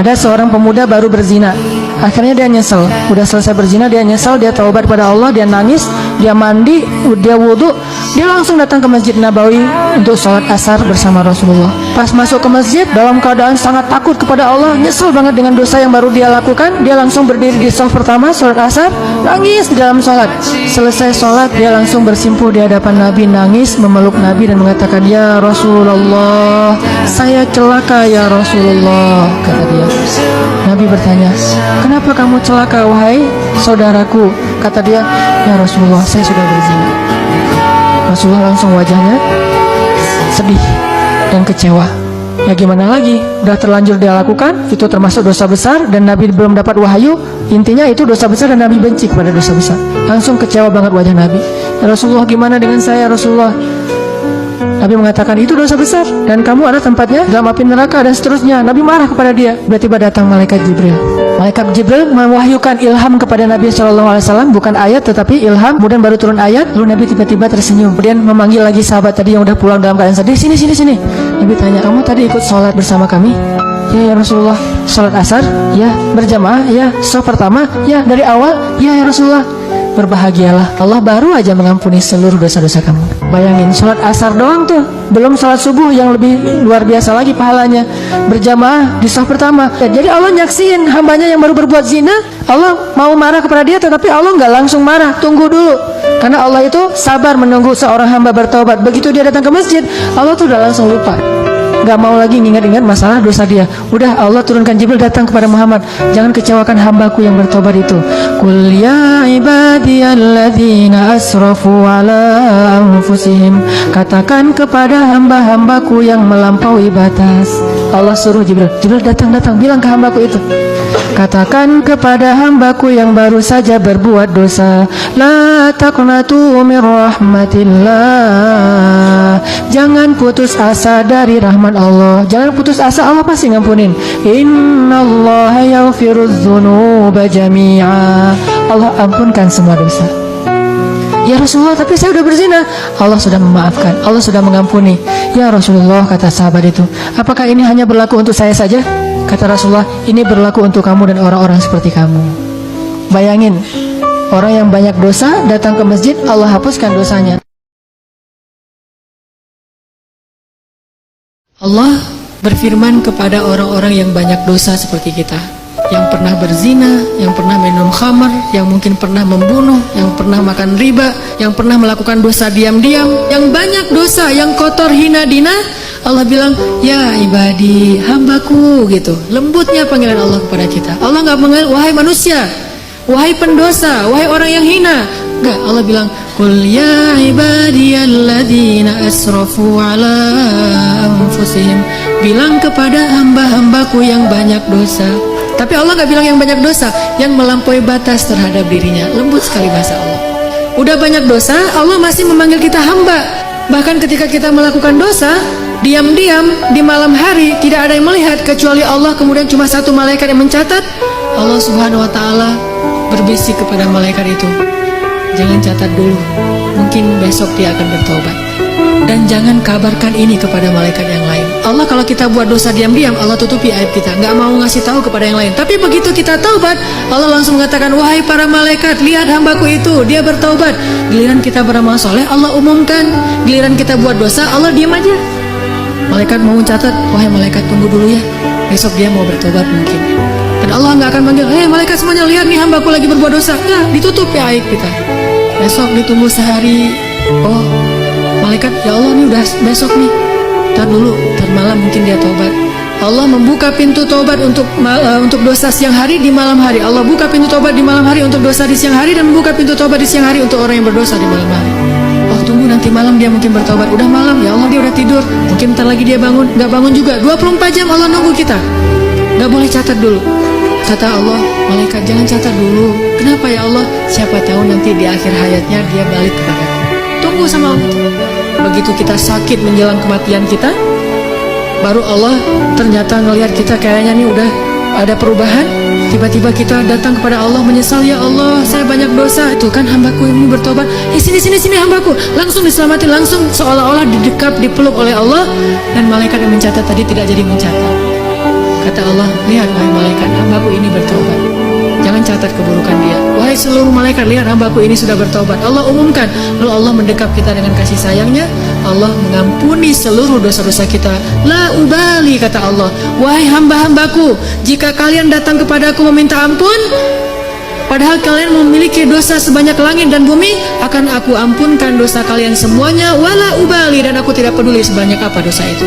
Ada seorang pemuda baru berzina. Akhirnya dia nyesel. Udah selesai berzina, dia nyesel, dia taubat pada Allah, dia nangis, dia mandi, dia wudhu, dia langsung datang ke Masjid Nabawi untuk sholat asar bersama Rasulullah. Pas masuk ke masjid, dalam keadaan sangat takut kepada Allah, nyesel banget dengan dosa yang baru dia lakukan, dia langsung berdiri di shaf pertama, sholat asar, nangis di dalam sholat. Selesai sholat, dia langsung bersimpuh di hadapan Nabi, nangis, memeluk Nabi dan mengatakan, "Ya Rasulullah, saya celaka ya Rasulullah," kata dia. Nabi bertanya, "Kenapa kamu celaka wahai saudaraku?" Kata dia, "Ya Rasulullah, saya sudah berzina." Rasulullah langsung wajahnya sedih dan kecewa. Ya gimana lagi, udah terlanjur dia lakukan, itu termasuk dosa besar dan Nabi belum dapat wahyu. Intinya itu dosa besar dan Nabi benci kepada dosa besar. Langsung kecewa banget wajah Nabi. "Ya Rasulullah, gimana dengan saya Rasulullah?" Nabi mengatakan, "Itu dosa besar dan kamu ada tempatnya dalam api neraka," dan seterusnya. Nabi marah kepada dia. Tiba-tiba datang malaikat Jibril. Malaikat Jibril mewahyukan ilham kepada Nabi SAW, bukan ayat tetapi ilham. Kemudian baru turun ayat. Lalu Nabi tiba-tiba tersenyum. Kemudian memanggil lagi sahabat tadi yang udah pulang dalam keadaan sedih. Sini. Nabi tanya, "Kamu tadi ikut sholat bersama kami?" "Ya Rasulullah." "Sholat asar?" "Ya." "Berjamaah?" "Ya." "Shaf pertama?" "Ya." "Dari awal?" "Ya Rasulullah." Berbahagialah, Allah baru aja mengampuni seluruh dosa-dosa kamu. Bayangin, sholat asar doang tuh, belum sholat subuh yang lebih luar biasa lagi pahalanya. Berjamaah di shaf pertama. Jadi Allah nyaksiin hambanya yang baru berbuat zina. Allah mau marah kepada dia, tetapi Allah nggak langsung marah, tunggu dulu. Karena Allah itu sabar menunggu seorang hamba bertaubat. Begitu dia datang ke masjid, Allah tuh udah langsung lupa, gak mau lagi ngingat-ingat masalah dosa dia. Udah Allah turunkan Jibril datang kepada Muhammad, "Jangan kecewakan hambaku yang bertobat itu." "Qul ya ibadiyalladzina asrafu ala anfusihim." Katakan kepada hamba-hambaku yang melampaui batas. Allah suruh Jibril datang bilang ke hambaku itu, "Katakan kepada hambaku yang baru saja berbuat dosa, la taqnatu min rahmatillah." Jangan putus asa dari rahmat Allah. Jangan putus asa, Allah pasti ngampunin. "Innallaha yaghfirudz dzunuba jami'a." Allah ampunkan semua dosa. "Ya Rasulullah, tapi saya sudah berzina." Allah sudah memaafkan, Allah sudah mengampuni. "Ya Rasulullah," kata sahabat itu, "apakah ini hanya berlaku untuk saya saja?" Kata Rasulullah, "Ini berlaku untuk kamu dan orang-orang seperti kamu." Bayangin, orang yang banyak dosa datang ke masjid, Allah hapuskan dosanya. Allah berfirman kepada orang-orang yang banyak dosa seperti kita, yang pernah berzina, yang pernah minum khamar, yang mungkin pernah membunuh, yang pernah makan riba, yang pernah melakukan dosa diam-diam, yang banyak dosa, yang kotor, hina, dina. Allah bilang, "Ya ibadi, hambaku," gitu. Lembutnya panggilan Allah kepada kita. Allah nggak manggil, "Wahai manusia, wahai pendosa, wahai orang yang hina." Enggak, Allah bilang, "Qul ya ibadiyalladzina asrafu ala anfusihim." Bilang kepada hamba-hambaku yang banyak dosa. Tapi Allah nggak bilang yang banyak dosa, yang melampaui batas terhadap dirinya. Lembut sekali bahasa Allah. Udah banyak dosa, Allah masih memanggil kita hamba. Bahkan ketika kita melakukan dosa, diam-diam di malam hari, tidak ada yang melihat kecuali Allah, kemudian cuma satu malaikat yang mencatat. Allah Subhanahu wa Ta'ala berbisik kepada malaikat itu, "Jangan catat dulu, mungkin besok dia akan bertobat. Dan jangan kabarkan ini kepada malaikat yang lain." Allah kalau kita buat dosa diam-diam, Allah tutupi aib kita, nggak mau ngasih tahu kepada yang lain. Tapi begitu kita taubat, Allah langsung mengatakan, "Wahai para malaikat, lihat hambaku itu, dia bertaubat." Giliran kita beramal soleh, Allah umumkan. Giliran kita buat dosa, Allah diam aja. Malaikat mau mencatat, "Wahai malaikat, tunggu dulu ya, besok dia mau bertobat mungkin." Dan Allah nggak akan manggil, "Hei malaikat semuanya, lihat nih hambaku lagi berbuat dosa." Nggak, ditutupi aib kita. Besok ditunggu sehari. "Oh malaikat, ya Allah nih udah besok nih, ntar dulu, ntar malam mungkin dia tobat." Allah membuka pintu tobat untuk dosa siang hari di malam hari. Allah buka pintu tobat di malam hari untuk dosa di siang hari, dan membuka pintu tobat di siang hari untuk orang yang berdosa di malam hari. Oh tunggu, nanti malam dia mungkin bertobat. Udah malam, ya Allah dia udah tidur, mungkin ntar lagi dia bangun. Nggak bangun juga, 24 jam Allah nunggu kita. Nggak boleh catat dulu. Kata Allah, "Malaikat jangan catat dulu." "Kenapa ya Allah?" "Siapa tahu nanti di akhir hayatnya dia balik kepadaku." Tunggu sama Allah. Begitu kita sakit menjelang kematian kita, baru Allah ternyata ngelihat kita kayaknya nih udah ada perubahan. Tiba-tiba kita datang kepada Allah menyesal, "Ya Allah, saya banyak dosa." Itu kan hambaku ini bertobat. Sini hambaku. Langsung diselamatin, langsung seolah-olah didekap, dipeluk oleh Allah. Dan malaikat yang mencatat tadi tidak jadi mencatat. Kata Allah, lihat wahai malaikat, hambaku ini bertobat. Jangan catat keburukan dia. Wahai seluruh malaikat, lihat hambaku ini sudah bertobat. Allah umumkan. Lalu Allah mendekap kita dengan kasih sayangnya. Allah mengampuni seluruh dosa-dosa kita. La ubali, kata Allah. Wahai hamba-hambaku, jika kalian datang kepadaku meminta ampun, padahal kalian memiliki dosa sebanyak langit dan bumi, akan aku ampunkan dosa kalian semuanya. Wala ubali, dan aku tidak peduli sebanyak apa dosa itu.